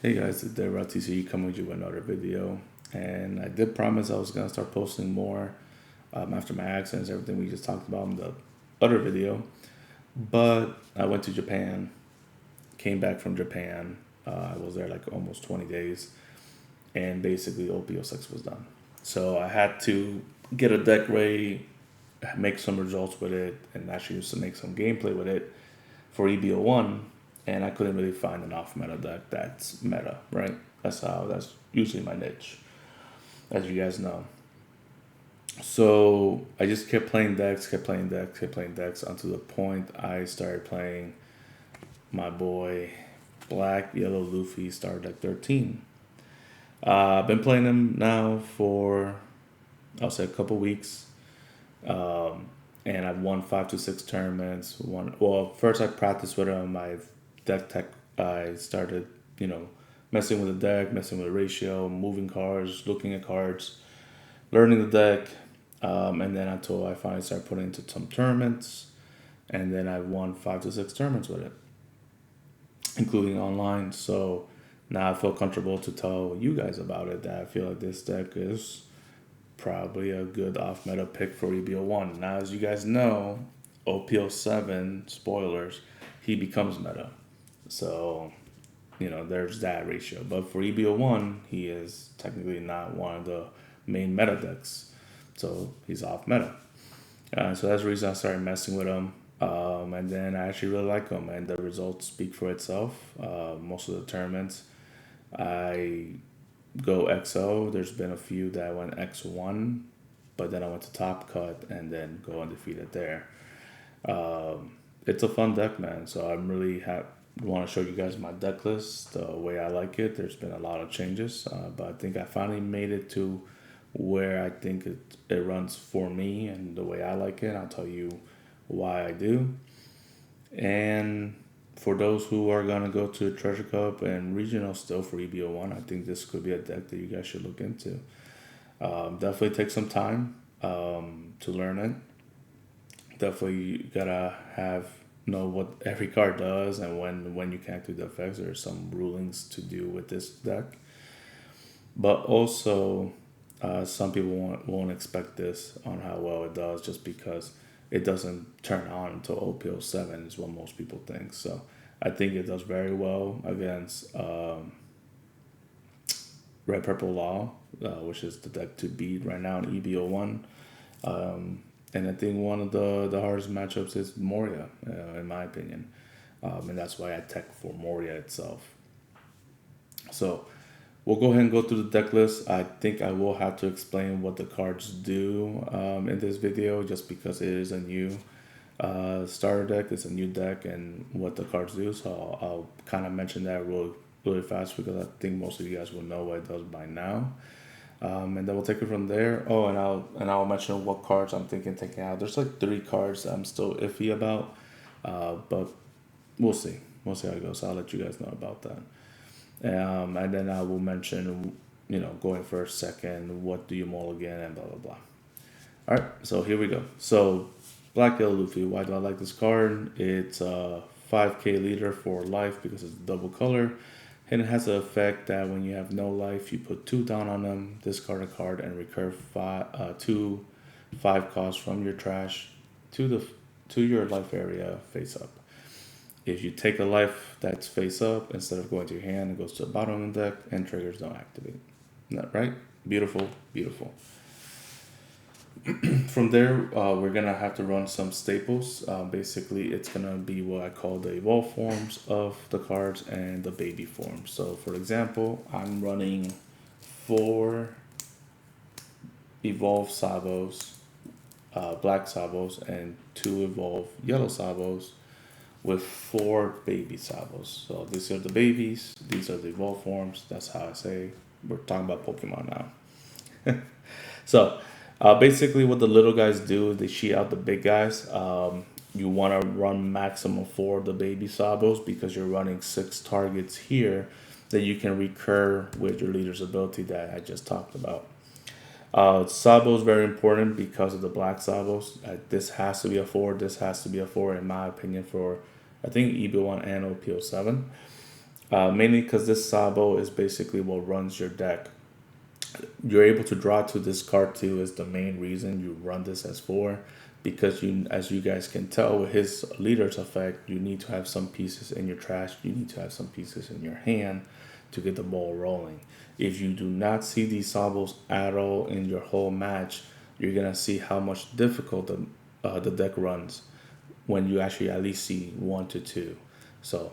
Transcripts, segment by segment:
Hey guys, it's TC coming with you with another video. And I did promise I was going to start posting more after my accidents, everything we just talked about in the other video. But I went to Japan, came back from Japan. I was there like almost 20 days. And basically OP06 was done. So I had to get a deck ready, make some results with it, and actually used to make some gameplay with it for EB01, and I couldn't really find an off meta deck that's meta, right? That's usually my niche, as you guys know. So I just kept playing decks, kept playing decks, kept playing decks until the point I started playing my boy Black Yellow Luffy Star Deck 13. I've been playing him now for I'll say a couple weeks. And I've won 5 to 6 tournaments. First I practiced with him. I started, messing with the deck, messing with the ratio, moving cards, looking at cards, learning the deck, and then until I finally started putting into some tournaments, and then I won 5 to 6 tournaments with it, including online. So now I feel comfortable to tell you guys about it. That I feel like this deck is probably a good off meta pick for EB01. Now, as you guys know, OP07, spoilers, he becomes meta. So, there's that ratio. But for EB01, he is technically not one of the main meta decks. So he's off meta. So that's the reason I started messing with him. And then I actually really like him, and the results speak for itself. Most of the tournaments, I go XO. There's been a few that I went X1, but then I went to Top Cut and then go undefeated there. It's a fun deck, man. So I'm really want to show you guys my deck list, the way I like it. There's been a lot of changes, but I think I finally made it to where I think it runs for me and the way I like it. I'll tell you why I do. And for those who are going to go to Treasure Cup and Regional still for EB01, I think this could be a deck that you guys should look into. Definitely take some time to learn it. Definitely you gotta know what every card does and when you can activate the effects. There's some rulings to do with this deck. But also, some people won't expect this on how well it does just because it doesn't turn on until OP07 is what most people think. So I think it does very well against Red Purple Law, which is the deck to beat right now in EB01. And I think one of the hardest matchups is Moria, in my opinion. And that's why I tech for Moria itself. So we'll go ahead and go through the deck list. I think I will have to explain what the cards do in this video just because it is a new starter deck. It's a new deck and what the cards do. So I'll kind of mention that really fast because I think most of you guys will know what it does by now. And then we'll take it from there. Oh, and I'll mention what cards I'm thinking taking out. There's like 3 cards I'm still iffy about, but we'll see. We'll see how it goes. So I'll let you guys know about that. And then I will mention, going first, second, what do you mulligan, and blah, blah, blah. All right, so here we go. So Black Yellow Luffy, why do I like this card? It's a 5k leader for life because it's double color. And it has the effect that when you have no life, you put 2 down on them, discard a card, and recur 2 5 costs from your trash to your life area face up. If you take a life that's face up, instead of going to your hand, it goes to the bottom of the deck, and triggers don't activate. Right? Beautiful, beautiful. From there, we're going to have to run some staples. Basically, it's going to be what I call the evolve forms of the cards and the baby forms. So, for example, I'm running 4 evolve Sabos, black Sabos, and 2 evolve yellow Sabos with 4 baby Sabos. So, these are the babies, these are the evolve forms. That's how I say we're talking about Pokemon now. So, basically, what the little guys do is they cheat out the big guys. You want to run maximum 4 of the baby Sabos because you're running 6 targets here that you can recur with your leader's ability that I just talked about. Sabo is very important because of the black Sabos. This has to be a 4. This has to be a 4 in my opinion for, I think, EB1 and OP07. Mainly because this Sabo is basically what runs your deck. You're able to draw to discard two is the main reason you run this as 4, because you, as you guys can tell with his leader's effect, you need to have some pieces in your trash, you need to have some pieces in your hand to get the ball rolling. If you do not see these Sabos at all in your whole match, you're gonna see how much difficult the deck runs when you actually at least see 1 to 2. So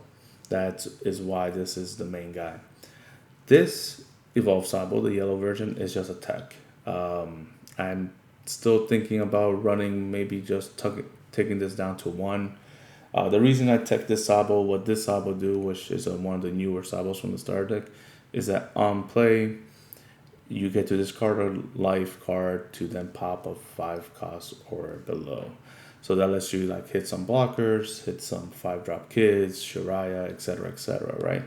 that is why this is the main guy. This Evolved Sabo, the yellow version, is just a tech. I'm still thinking about running, maybe just taking this down to 1. The reason I tech this Sabo, what this Sabo do, which is one of the newer Sabos from the starter deck, is that on play, you get to discard a life card to then pop a 5 cost or below. So that lets you like hit some blockers, hit some 5-drop kids, Shiraya, etc., right?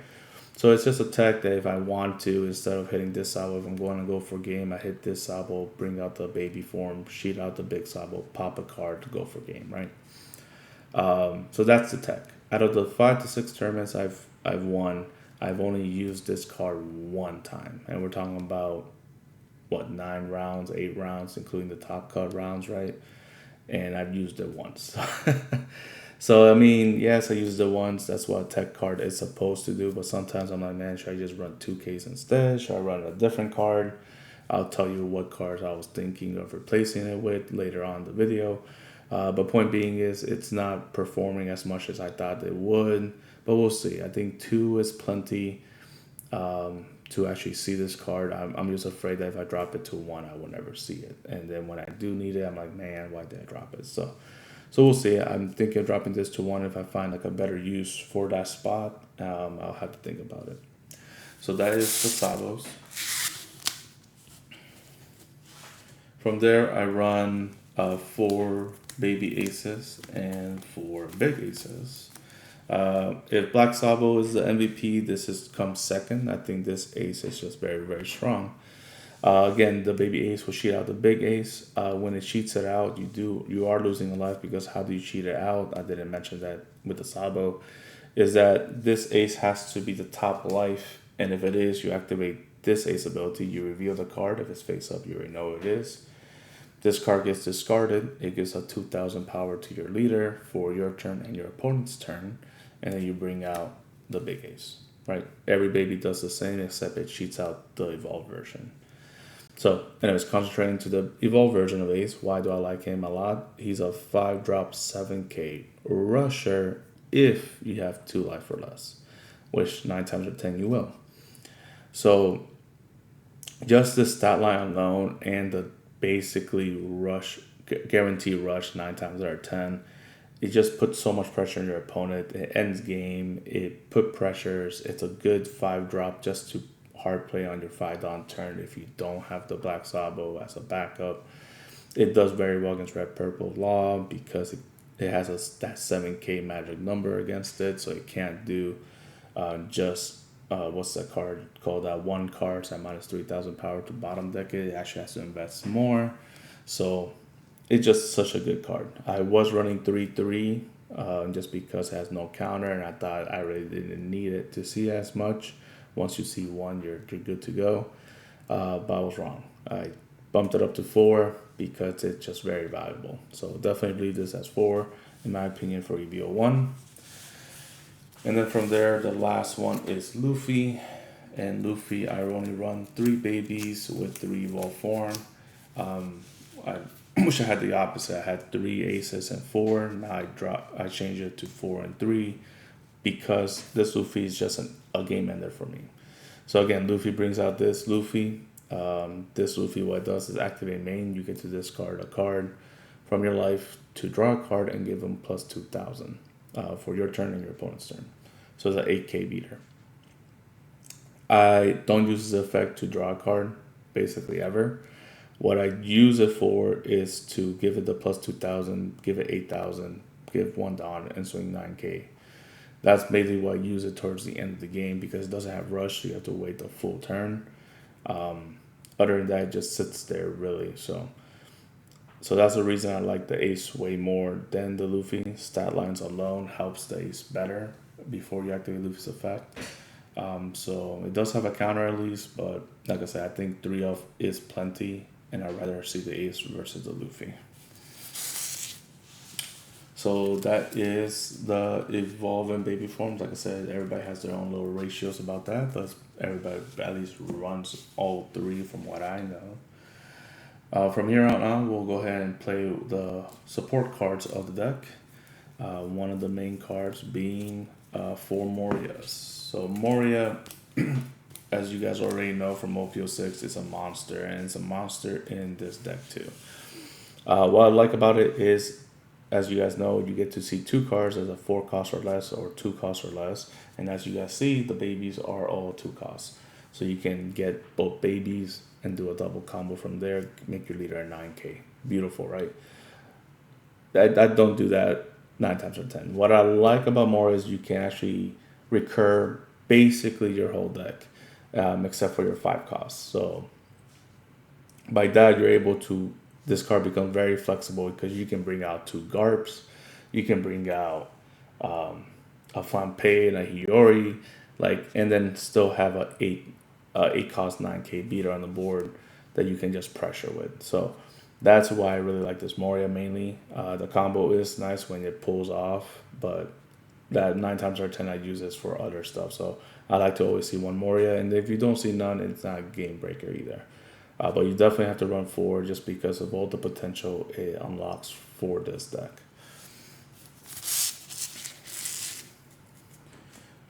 So it's just a tech that if I want to, instead of hitting this Sabo, if I'm going to go for game, I hit this Sabo, bring out the baby form, sheet out the big Sabo, pop a card to go for game, right? So that's the tech. Out of the 5 to 6 tournaments I've won, I've only used this card 1 time, and we're talking about what, 9 rounds, 8 rounds, including the top cut rounds, right? And I've used it once. So I mean, yes, I used it once. That's what a tech card is supposed to do. But sometimes I'm like, man, should I just run 2Ks instead? Should I run a different card? I'll tell you what cards I was thinking of replacing it with later on in the video. But point being is, it's not performing as much as I thought it would. But we'll see. I think 2 is plenty to actually see this card. I'm just afraid that if I drop it to 1, I will never see it. And then when I do need it, I'm like, man, why did I drop it? So we'll see. I'm thinking of dropping this to 1. If I find like a better use for that spot, I'll have to think about it. So that is the Sabos. From there, I run 4 baby aces and 4 big aces. If Black Sabo is the MVP, this comes second. I think this ace is just very, very strong. Again, the baby ace will cheat out the big ace. When it cheats it out, you are losing a life, because how do you cheat it out? I didn't mention that with the Sabo, is that this ace has to be the top life, and if it is, you activate this ace ability, you reveal the card. If it's face up, you already know it is. This card gets discarded. It gives a 2,000 power to your leader for your turn and your opponent's turn, and then you bring out the big ace, right? Every baby does the same, except it cheats out the evolved version. So, anyways, concentrating to the evolved version of Ace. Why do I like him a lot? He's a 5-drop 7k rusher if you have 2 life or less, which 9 times out of 10 you will. So, just the stat line alone and the basically guarantee rush 9 times out of 10, it just puts so much pressure on your opponent. It ends game. It put pressures. It's a good 5-drop just to hard play on your 5-down turn if you don't have the Black Sabo as a backup. It does very well against Red Purple Law because it has that 7k magic number against it, so it can't do what's that card called? That 1 card at minus 3,000 power to bottom deck it. It actually has to invest more. So it's just such a good card. I was running 3-3 just because it has no counter, and I thought I really didn't need it to see as much. Once you see 1, you're good to go. But I was wrong. I bumped it up to 4 because it's just very valuable. So definitely leave this as 4, in my opinion, for EB01. And then from there, the last one is Luffy. And Luffy, I only run 3 babies with 3 evolved form. I wish I had the opposite. I had 3 aces and 4. Now I changed it to 4 and 3 because this Luffy is just a game ender for me. So again, Luffy brings out this Luffy. This Luffy, what it does is activate main. You get to discard a card from your life to draw a card and give them plus 2,000 for your turn and your opponent's turn. So it's an 8k beater. I don't use this effect to draw a card, basically ever. What I use it for is to give it the plus 2,000, give it 8,000, give 1 down, and swing 9k. That's basically what I use it towards the end of the game because it doesn't have rush, so you have to wait the full turn. Other than that, it just sits there, really. So that's the reason I like the ace way more than the Luffy. Stat lines alone helps the ace better before you activate Luffy's effect. So it does have a counter at least, but like I said, I think 3 of is plenty, and I'd rather see the Ace versus the Luffy. So that is the evolving baby forms. Like I said, everybody has their own little ratios about that, but everybody at least runs all 3 from what I know. From here on out, we'll go ahead and play the support cards of the deck. One of the main cards being 4 Morias. So Moria, as you guys already know from OP06, is a monster, and it's a monster in this deck too. What I like about it is, as you guys know, you get to see 2 cards as a 4 cost or less, or 2 costs or less. And as you guys see, the babies are all 2 costs. So you can get both babies and do a double combo from there, make your leader a 9k. Beautiful, right? I don't do that 9 times out of 10. What I like about more is you can actually recur basically your whole deck, except for your 5 costs. So by that, you're able to, this card becomes very flexible because you can bring out 2 Garps, you can bring out a Flampe and a Hiyori, like, and then still have a 8 cost 9k beater on the board that you can just pressure with. So that's why I really like this Moria mainly. The combo is nice when it pulls off, but that 9 times out of 10 I use this for other stuff. So I like to always see 1 Moria, and if you don't see none, it's not a game breaker either. But you definitely have to run 4 just because of all the potential it unlocks for this deck.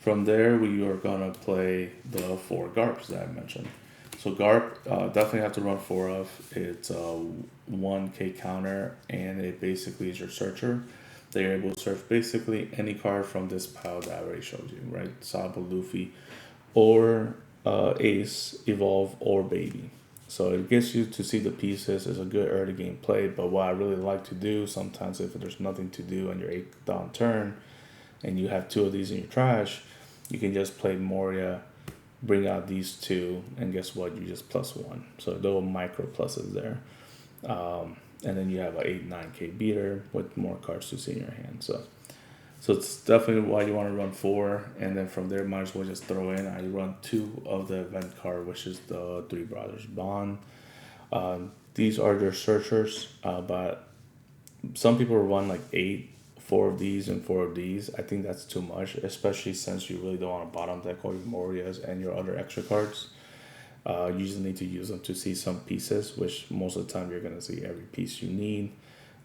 From there, we are going to play the 4 Garps that I mentioned. So Garp, definitely have to run 4 of. It's a 1k counter, and it basically is your searcher. They're able to search basically any card from this pile that I already showed you, right? Sabo, Luffy, or Ace, Evolve, or Baby. So it gets you to see the pieces. It's a good early game play, but what I really like to do sometimes if there's nothing to do on your 8th down turn, and you have 2 of these in your trash, you can just play Moria, bring out these 2, and guess what? You just +1. So little micro pluses there. And then you have an 8-9k beater with more cards to see in your hand. So it's definitely why you want to run 4, and then from there might as well just throw in. I run 2 of the event card, which is the 3 Brothers Bond. These are their searchers, but some people run like 4 of these and 4 of these. I think that's too much, especially since you really don't want to bottom deck all your Morias and your other extra cards. You just need to use them to see some pieces, which most of the time you're going to see every piece you need.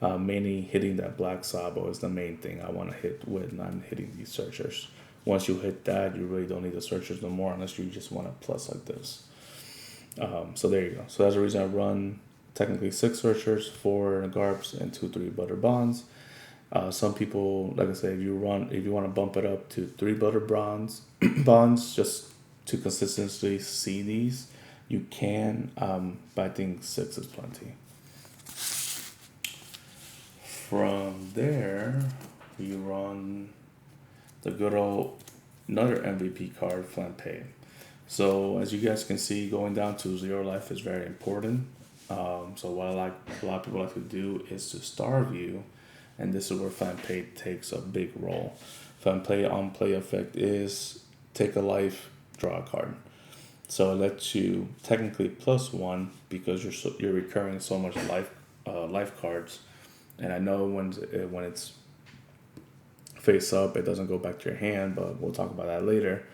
Mainly hitting that black Sabo is the main thing I want to hit when I'm hitting these searchers. Once you hit that, you really don't need the searchers no more unless you just want a plus like this. So there you go. So that's the reason I run technically 6 searchers, 4 Garps, and 2-3 Butter Bonds. Some people, like I said, if you want to bump it up to 3 Butter bonds, just to consistently see these, you can, but I think 6 is plenty. From there, we run the good old, another MVP card, Flampe. So as you guys can see, going down to 0 life is very important. So what a lot of people like to do is to starve you, and this is where Flampe takes a big role. Flampe on play effect is take a life, draw a card. So it lets you technically +1 because you're recurring so much life cards. And I know when it's face up, it doesn't go back to your hand, but we'll talk about that later.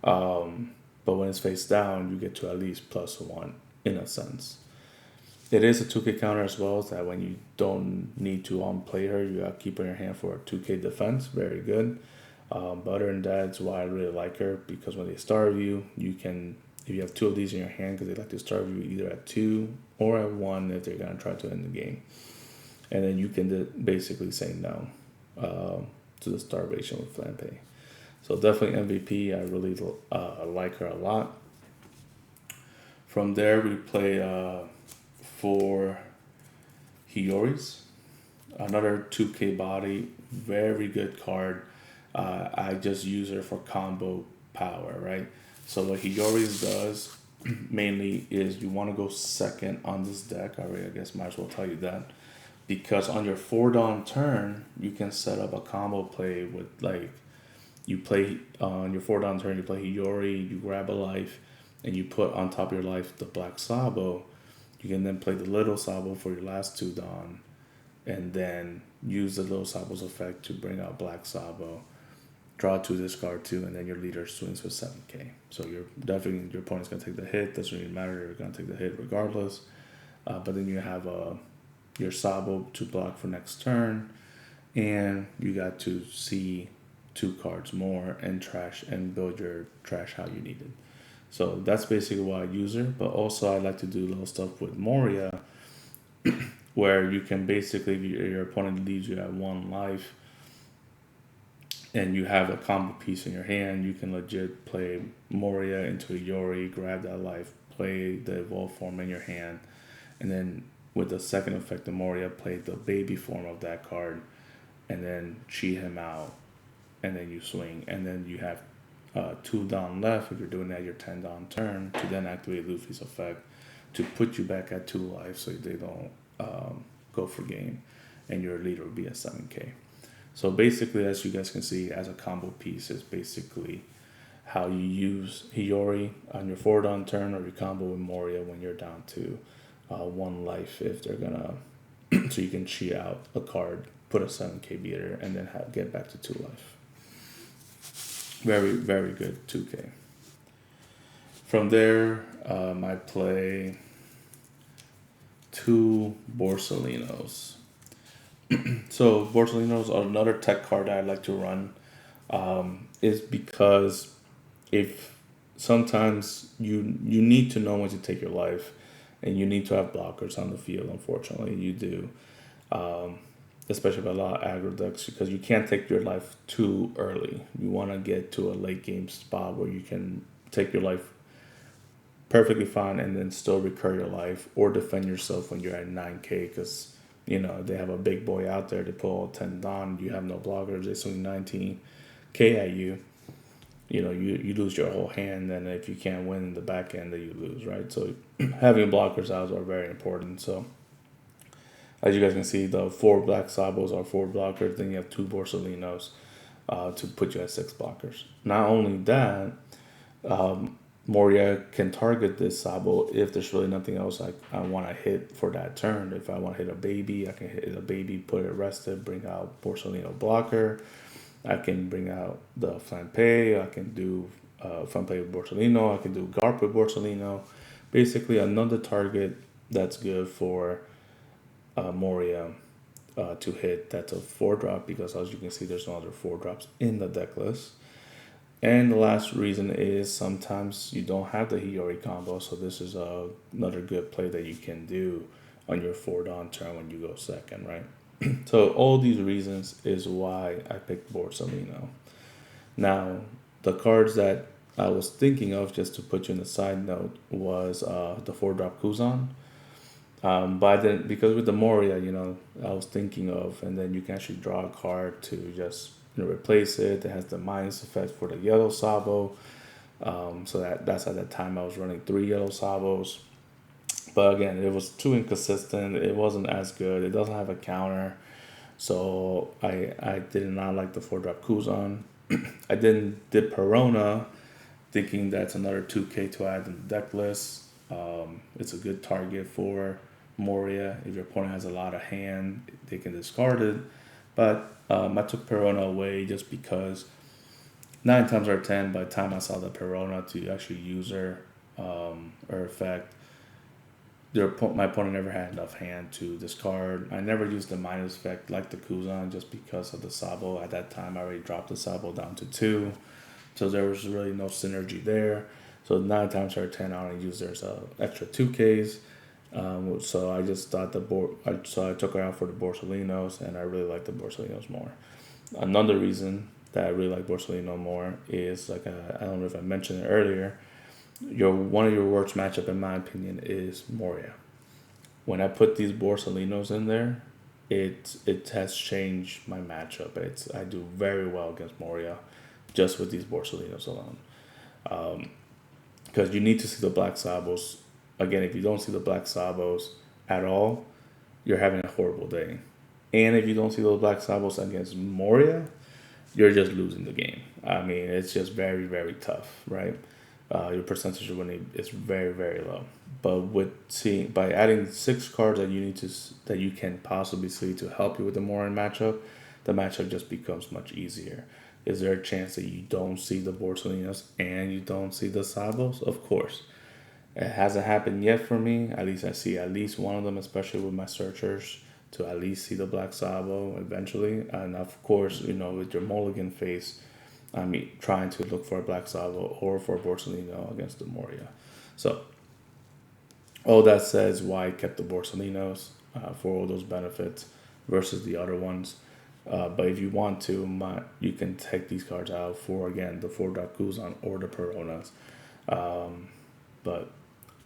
But when it's face down, you get to at least +1 in a sense. It is a 2k counter as well, so that when you don't need to play her, you got to keep her in your hand for a 2k defense. Very good. But other than that, it's why I really like her, because when they starve you, you can, if you have 2 of these in your hand, because they like to starve you either at 2 or at 1 if they're going to try to end the game. And then you can basically say no to the starvation with Flampe. So definitely MVP. I really like her a lot. From there, we play 4 Hiyoris. Another 2k body. Very good card. I just use her for combo power, right? So what Hiyori's does mainly is you want to go second on this deck. I guess might as well tell you that. Because on your 4 dawn turn, you can set up a combo play with like you play on your 4 down turn, you play Hiyori, you grab a life, and you put on top of your life the black Sabo. You can then play the little Sabo for your last 2 down, and then use the little Sabo's effect to bring out black Sabo. Draw 2, discard 2, and then your leader swings with 7k. So you're definitely, your opponent's gonna take the hit. Doesn't really matter. You're gonna take the hit regardless. But then you have your Sabo to block for next turn, and you got to see 2 cards more and trash and build your trash how you need it. So that's basically why I use her. But also I like to do little stuff with Moria, where you can basically, if your opponent leaves you at 1 life, and you have a combo piece in your hand, you can legit play Moria into a Hiyori, grab that life, play the evolved form in your hand, and then with the second effect of Moria, play the baby form of that card, and then cheat him out, and then you swing, and then you have 2 down left if you're doing that your 10 down turn to then activate Luffy's effect to put you back at 2 life so they don't go for game, and your leader will be at 7k. So basically, as you guys can see, as a combo piece is basically how you use Hiyori on your 4 down turn, or your combo with Moria when you're down to 1 life if they're gonna, so you can cheat out a card, put a 7k beater, and then get back to 2 life. Very, very good 2k. From there, I play 2 Borsalinos. So Borsalino's another tech card that I like to run, is because if sometimes you need to know when to take your life, and you need to have blockers on the field. Unfortunately, you do, especially with a lot of aggro decks, because you can't take your life too early. You want to get to a late game spot where you can take your life perfectly fine and then still recur your life or defend yourself when you're at 9k, because they have a big boy out there. They pull 10 down, you have no blockers, they swing 19k at you. You lose your whole hand, and if you can't win in the back end, then you lose, right? So having blockers out are very important. So as you guys can see, the 4 black Sabos are 4 blockers, then you have 2 Borsalinos to put you at 6 blockers. Not only that, Moria can target this Sabo if there's really nothing else I want to hit for that turn. If I want to hit a baby, I can hit a baby, put it arrested, bring out Borsalino blocker. I can bring out the Flampe. I can do Flampe with Borsalino. I can do Garp with Borsalino. Basically, another target that's good for Moria to hit. That's a 4-drop, because as you can see, there's no other 4-drops in the deck list. And the last reason is sometimes you don't have the Hiyori combo, so this is another good play that you can do on your 4 down turn when you go second, right? So all these reasons is why I picked Borsalino. Now, the cards that I was thinking of, just to put you in the side note, was the 4-drop Kuzan. But then, because with the Moria, I was thinking of, and then you can actually draw a card to just replace it. It has the minus effect for the yellow Sabo. So that's at that time I was running 3 yellow Sabos. But again, it was too inconsistent. It wasn't as good. It doesn't have a counter. So I did not like the 4-drop Kuzan. I did Perona, thinking that's another 2k to add in the deck list. It's a good target for Moria. If your opponent has a lot of hand, they can discard it. But I took Perona away just because 9 times out of 10, by the time I saw the Perona to actually use her effect, my opponent never had enough hand to discard. I never used the minus effect like the Kuzan just because of the Sabo. At that time, I already dropped the Sabo down to 2. So there was really no synergy there. So 9 times out of 10, I only used there's extra 2Ks. So I just thought so I took her out for the Borsalinos, and I really like the Borsalinos more. Another reason that I really like Borsalino more is, like, I don't know if I mentioned it earlier, one of your worst matchup, in my opinion, is Moria. When I put these Borsalinos in there, it has changed my matchup. I do very well against Moria just with these Borsalinos alone. Because you need to see the black Sabos. Again, if you don't see the black Sabos at all, you're having a horrible day. And if you don't see those black Sabos against Moria, you're just losing the game. I mean, it's just very, very tough, right? Your percentage of winning is very, very low. But by adding 6 cards that that you can possibly see to help you with the Moria matchup, the matchup just becomes much easier. Is there a chance that you don't see the Borsalinos and you don't see the Sabos? Of course. It hasn't happened yet for me. At least I see at least one of them, especially with my searchers, to at least see the Black Sabo eventually. And of course, with your mulligan face, I mean, trying to look for a Black Sabo or for Borsalino against the Moria. So, all that says why I kept the Borsalinos for all those benefits versus the other ones. But if you want to, you can take these cards out for, again, the 4-drop Kuzan or the Peronas. But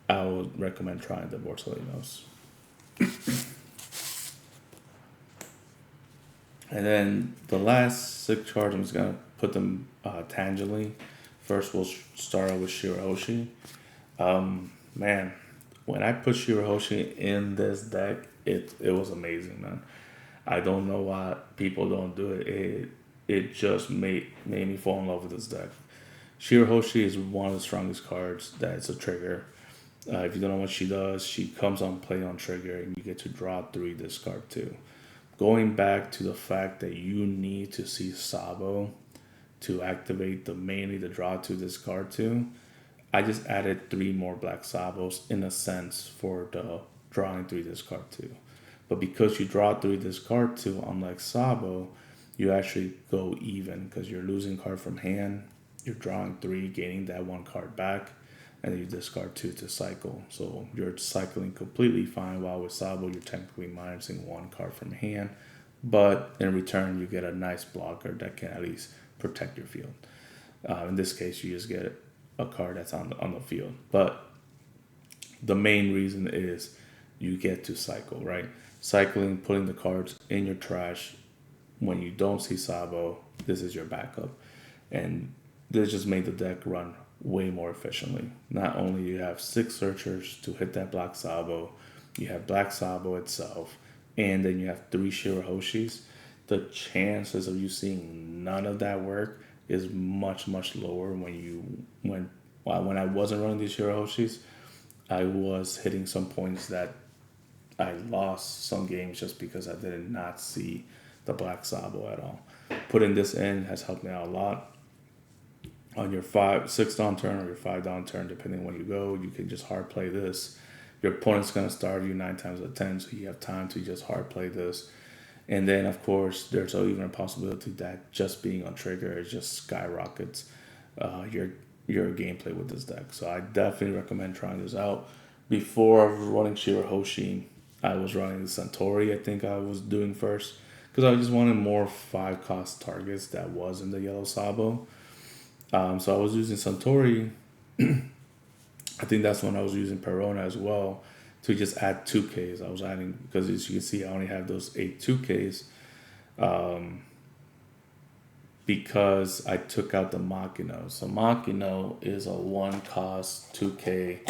I would recommend trying the Borsalinos. And then the last 6 cards, I'm just going to put them tangentially. First, we'll start out with Shirahoshi. Man, when I put Shirahoshi in this deck, it was amazing, man. I don't know why people don't do it. It just made me fall in love with this deck. Shirahoshi is one of the strongest cards that's a trigger. If you don't know what she does, she comes on play on trigger, and you get to draw 3, discard 2. Going back to the fact that you need to see Sabo to activate mainly the draw 2, discard 2, I just added 3 more Black Sabos in a sense for the drawing 3, discard 2. But because you draw 3, discard 2, unlike Sabo, you actually go even because you're losing card from hand, you're drawing 3, gaining that 1 card back, and then you discard 2 to cycle. So you're cycling completely fine, while with Sabo, you're technically minusing 1 card from hand. But in return, you get a nice blocker that can at least protect your field. In this case, you just get a card that's on the field. But the main reason is you get to cycle, right? Cycling, putting the cards in your trash. When you don't see Sabo, this is your backup. And this just made the deck run way more efficiently. Not only you have 6 searchers to hit that Black Sabo, you have Black Sabo itself, and then you have 3 Shirahoshis. The chances of you seeing none of that work is much, much lower when I wasn't running these Shirahoshis. I was hitting some points that I lost some games just because I did not see the Black Sabo at all. Putting this in has helped me out a lot. On your 6 down turn or your 5 down turn, depending on when you go, you can just hard play this. Your opponent's going to starve you 9 times out of 10, so you have time to just hard play this. And then, of course, there's even a possibility that just being on trigger just skyrockets your gameplay with this deck. So I definitely recommend trying this out. Before running Shirahoshi, I was running the Centauri, I think I was doing first, because I just wanted more 5-cost targets that was in the yellow Sabo. So I was using Centauri. I think that's when I was using Perona as well to just add 2Ks. I was adding, because as you can see, I only have those 8 2Ks because I took out the Makino. So Makino is a 1-cost 2K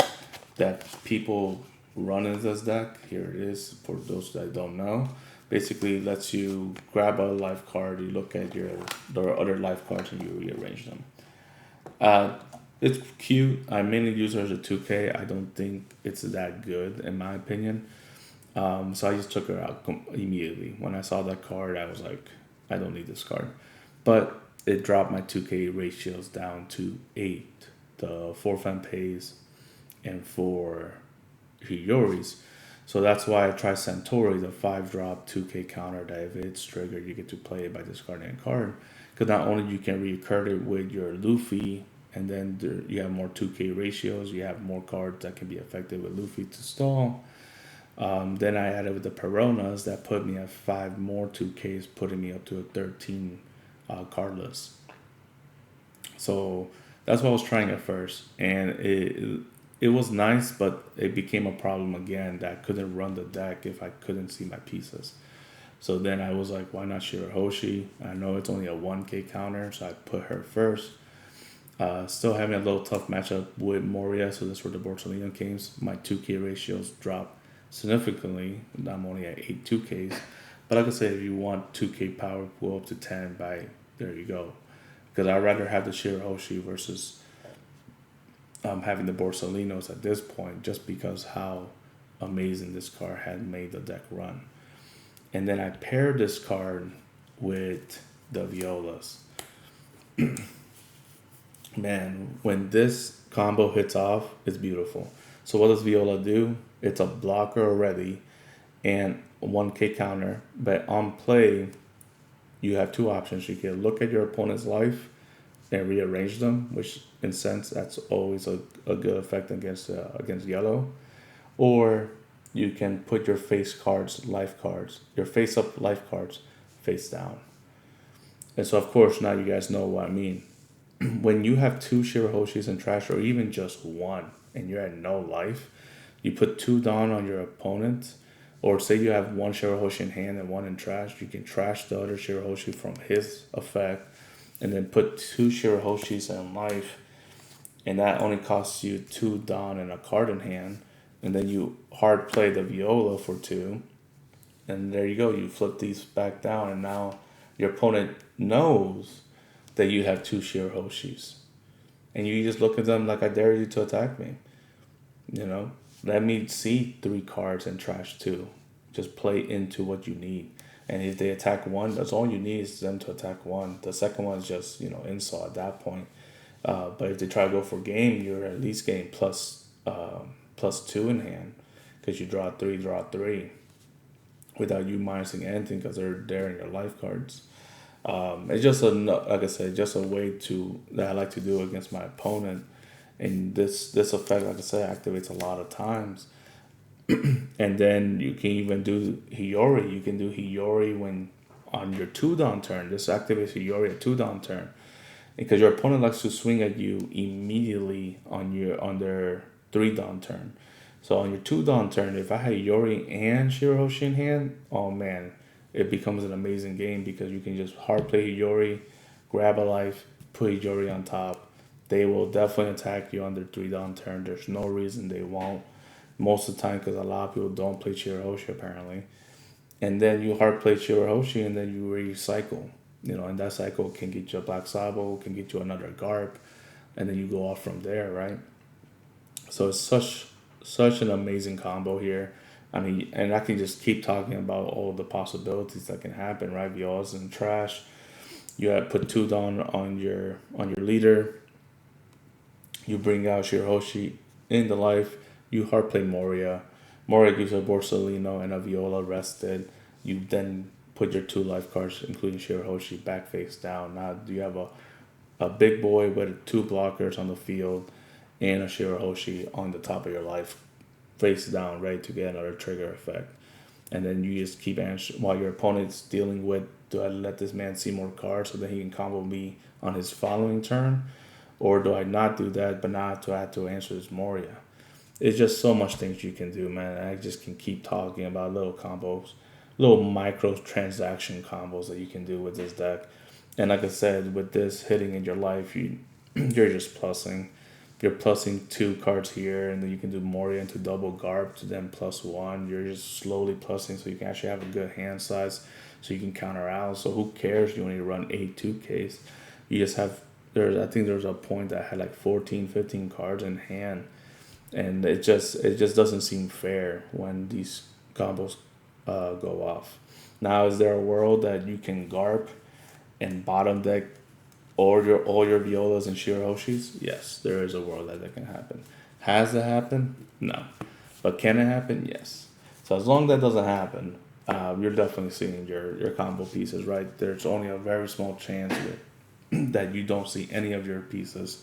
that people run in this deck. Here it is for those that don't know. Basically lets you grab a life card, you look at the other life cards, and you rearrange them. It's cute. I mainly use her as a 2K. I don't think it's that good in my opinion. So I just took her out immediately. When I saw that card, I was like, I don't need this card. But it dropped my 2K ratios down to 8. The 4 Flampes and 4 Hiyoris. So that's why I tried Centauri, the 5-drop 2K counter that if it's triggered, you get to play it by discarding a card. Because not only you can recur it with your Luffy, and then you have more 2K ratios, you have more cards that can be effective with Luffy to stall. Then I added with the Peronas that put me at 5 more 2Ks, putting me up to a 13 card list. So that's what I was trying at first. And it was nice, but it became a problem again that I couldn't run the deck if I couldn't see my pieces. So then I was like, why not Shirahoshi? I know it's only a 1K counter, so I put her first. Still having a little tough matchup with Moria, so that's where the Borsalino came. My 2K ratios dropped significantly. I'm only at 8 2Ks. But like I said, if you want 2K power, go up to 10 by there you go. Because I'd rather have the Shirahoshi versus having the Borsalinos at this point, just because how amazing this card had made the deck run. And then I paired this card with the Violas. Man, when this combo hits off, it's beautiful. So what does Viola do? It's a blocker already and 1k counter. But on play, you have two options. You can look at your opponent's life and rearrange them, which in sense that's always a good effect against yellow. Or you can put your face cards, life cards, your face up life cards face down. And so of course now you guys know what I mean. When you have two Shirahoshis in trash, or even just one, and you're at no life, you put two down on your opponent, or say you have one Shirahoshi in hand and one in trash, you can trash the other Shirahoshi from his effect, and then put two Shirahoshis in life, and that only costs you two down and a card in hand, and then you hard play the Viola for two, and there you go, you flip these back down, and now your opponent knows that you have two Shirahoshis. And you just look at them like, I dare you to attack me. You know, let me see three cards and trash two. Just play into what you need. And if they attack one, that's all you need is them to attack one. The second one is just, insult at that point. But if they try to go for game, you're at least getting plus two in hand. Because you draw three. Without you minusing anything because they're there in your life cards. It's just like I said, just a way that I like to do against my opponent, and this effect, like I said, activates a lot of times. And then you can even do Hiyori. You can do Hiyori when on your 2-down turn. This activates Hiyori at 2-down turn, because your opponent likes to swing at you immediately on their 3-down turn. So on your 2-down turn, if I had Hiyori and Shirahoshi in hand, oh man, it becomes an amazing game, because you can just hard play Hiyori, grab a life, put Hiyori on top. They will definitely attack you on their 3-down turn. There's no reason they won't. Most of the time, because a lot of people don't play Shirahoshi apparently. And then you hard play Shirahoshi, and then you recycle. And that cycle can get you a Black Sabo, can get you another Garp, and then you go off from there, right? So it's such an amazing combo here. I mean, and I can just keep talking about all the possibilities that can happen, right? Violas and trash. You have put two down on your leader. You bring out Shirahoshi in the life. You hard play Moria. Moria gives a Borsalino and a Viola rested. You then put your two life cards, including Shirahoshi, back face down. Now you have a big boy with two blockers on the field and a Shirahoshi on the top of your life, face down, ready to get another trigger effect. And then you just keep answering while your opponent's dealing with, do I let this man see more cards so that he can combo me on his following turn? Or do I not do that, but now I have to answer this Moria? It's just so much things you can do, man. I just can keep talking about little combos, little micro transaction combos that you can do with this deck. And like I said, with this hitting in your life, you're just plussing. You're plussing two cards here, and then you can do Moria into double Garp to then +1. You're just slowly plussing so you can actually have a good hand size so you can counter out. So who cares? You only run 8 2Ks. You just have, I think there's a point that had like 14, 15 cards in hand. And it just doesn't seem fair when these combos go off. Now, is there a world that you can Garp and bottom deck all your Violas and Shirahoshis? Yes, there is a world that can happen. Has it happened? No. But can it happen? Yes. So as long as that doesn't happen, you're definitely seeing your combo pieces, right? There's only a very small chance that you don't see any of your pieces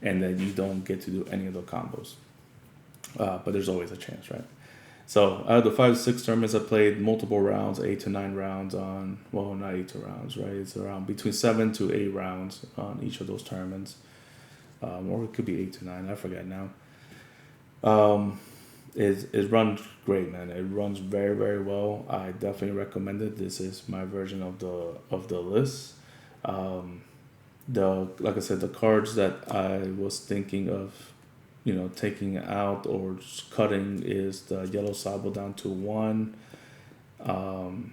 and that you don't get to do any of the combos. But there's always a chance, right? So out of the 5 to 6 tournaments, I played multiple rounds, 8 to 9 rounds on, well, not 8 to rounds, right? It's around between 7 to 8 rounds on each of those tournaments. Or it could be 8 to 9, I forget now. It runs great, man. It runs very, very well. I definitely recommend it. This is my version of the list. Like I said, the cards that I was thinking of taking out or cutting is the yellow Sabo down to 1. And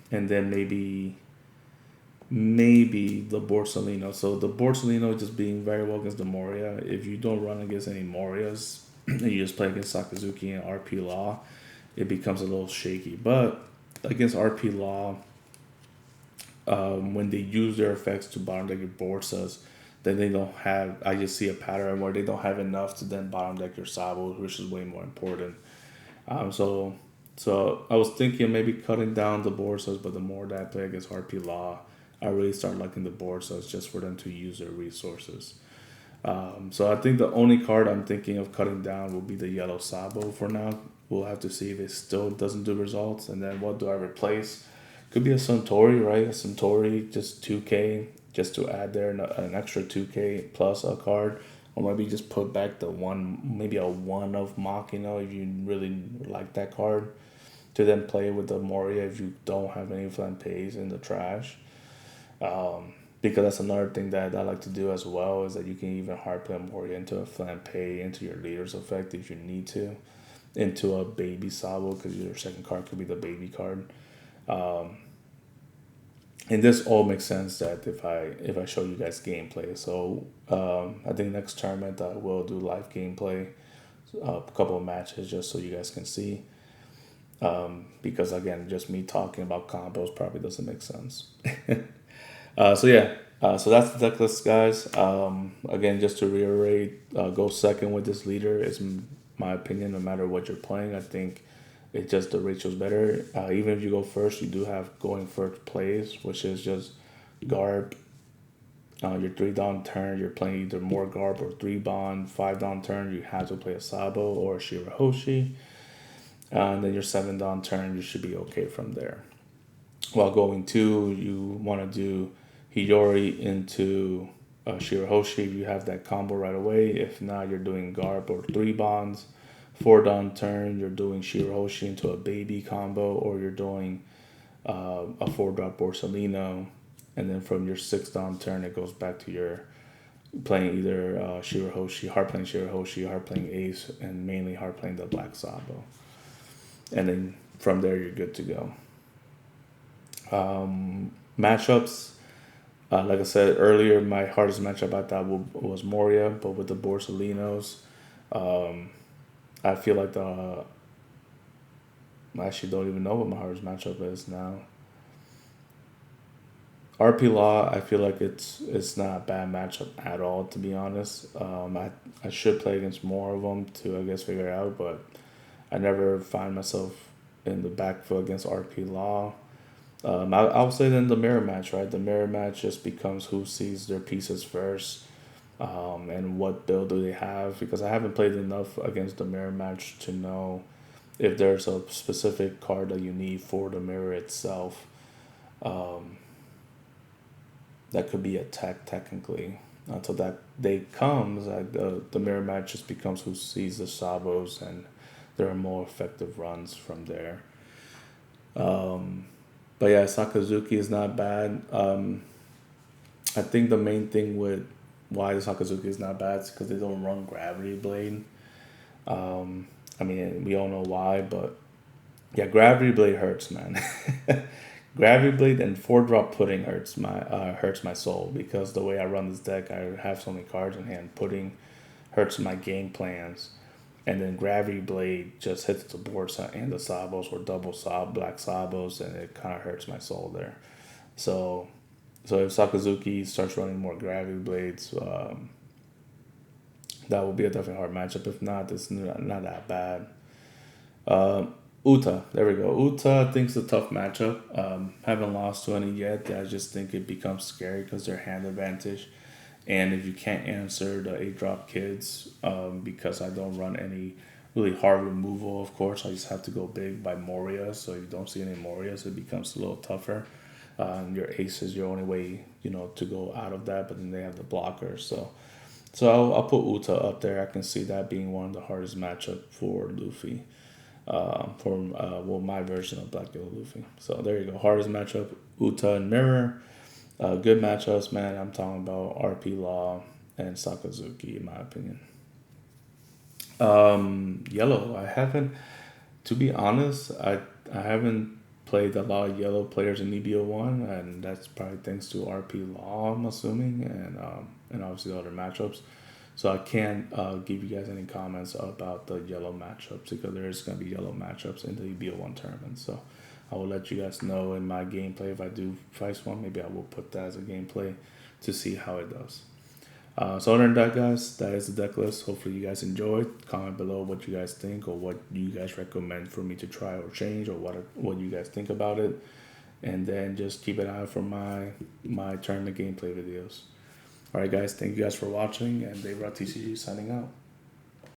then maybe maybe the Borsalino. So the Borsalino just being very well against the Moria. If you don't run against any Morias, and you just play against Sakazuki and RP Law, it becomes a little shaky. But against RP Law, when they use their effects to bottom deck your Borsas, then they don't have. I just see a pattern where they don't have enough to then bottom deck your Sabos, which is way more important. So I was thinking maybe cutting down the Borsas, but the more that I play against RP Law, I really start liking the Borsas just for them to use their resources. So I think the only card I'm thinking of cutting down will be the yellow Sabo for now. We'll have to see if it still doesn't do results. And then what do I replace? Could be a Suntory, right? A Suntory, just 2K, just to add there an extra 2K plus a card. Or maybe just put back the one, maybe a 1 of Machina if you really like that card. To then play with the Moria if you don't have any Flampes in the trash. Because that's another thing that I like to do as well, is that you can even hard play Moria into a Flampe, into your leader's effect if you need to, into a baby Sabo, because your second card could be the baby card. And this all makes sense that if I show you guys gameplay. So I think next tournament I will do live gameplay, a couple of matches just so you guys can see. Because again, just me talking about combos probably doesn't make sense. So that's the deck list, guys. Again, just to reiterate, go second with this leader is my opinion. No matter what you're playing, I think it's just the ratio's better. Even if you go first, you do have going first plays, which is just Garp. Your 3 down turn, you're playing either more Garp or 3 bond. 5 down turn, you have to play a Sabo or a Shirahoshi. And then your 7 down turn, you should be okay from there. While going 2, you want to do Hiyori into Shirahoshi if you have that combo right away. If not, you're doing Garp or 3 bonds. 4 down turn, you're doing Shirahoshi into a baby combo, or you're doing a 4-drop Borsalino. And then from your 6 down turn, it goes back to your playing either Shirahoshi, hard playing Shirahoshi, hard playing Ace, and mainly hard playing the Black Sabo. And then from there, you're good to go. Matchups, like I said earlier, my hardest matchup I thought was Moria, but with the Borsalinos, I feel like I actually don't even know what my hardest matchup is now. RP Law, I feel like it's not a bad matchup at all, to be honest. I should play against more of them to, I guess, figure it out, but I never find myself in the back foot against RP Law. I'll say then the mirror match, right? The mirror match just becomes who sees their pieces first, and what build do they have. Because I haven't played enough against the mirror match to know if there's a specific card that you need for the mirror itself. That could be a tech technically. Until that day comes, the mirror match just becomes who sees the Sabos, and there are more effective runs from there. But yeah, Sakazuki is not bad. I think the main thing with why the Sakazuki is not bad is because they don't run Gravity Blade. I mean, we all know why, but yeah, Gravity Blade hurts, man. Gravity Blade and 4-drop Pudding hurts my soul, because the way I run this deck, I have so many cards in hand. Pudding hurts my game plans. And then Gravity Blade just hits the board and the Sabos, or double Black Sabos, and it kind of hurts my soul there. So if Sakazuki starts running more Gravity Blades, that will be a definitely hard matchup. If not, it's not that bad. Uta, there we go. Uta, I think, is a tough matchup. Haven't lost to any yet. I just think it becomes scary because they're hand advantage. And if you can't answer the 8-drop kids, because I don't run any really hard removal, of course, I just have to go big by Moria. So if you don't see any Morias, it becomes a little tougher. And your Ace is your only way, to go out of that. But then they have the blockers. So I'll put Uta up there. I can see that being one of the hardest matchup for Luffy. My version of Black Yellow Luffy. So there you go. Hardest matchup, Uta and Mirror. Good matchups, man. I'm talking about RP Law and Sakazuki, in my opinion. Yellow, I haven't, to be honest, I haven't played a lot of yellow players in EB01, and that's probably thanks to RP Law, I'm assuming, and obviously other matchups. So I can't give you guys any comments about the yellow matchups because there is going to be yellow matchups in the EB01 tournament. So I will let you guys know in my gameplay if I do face one. Maybe I will put that as a gameplay to see how it does. So other than that, guys, that is the deck list. Hopefully you guys enjoyed. Comment below what you guys think or what you guys recommend for me to try or change or what you guys think about it. And then just keep an eye out for my tournament gameplay videos. Alright guys, thank you guys for watching, and Dave TCG signing out.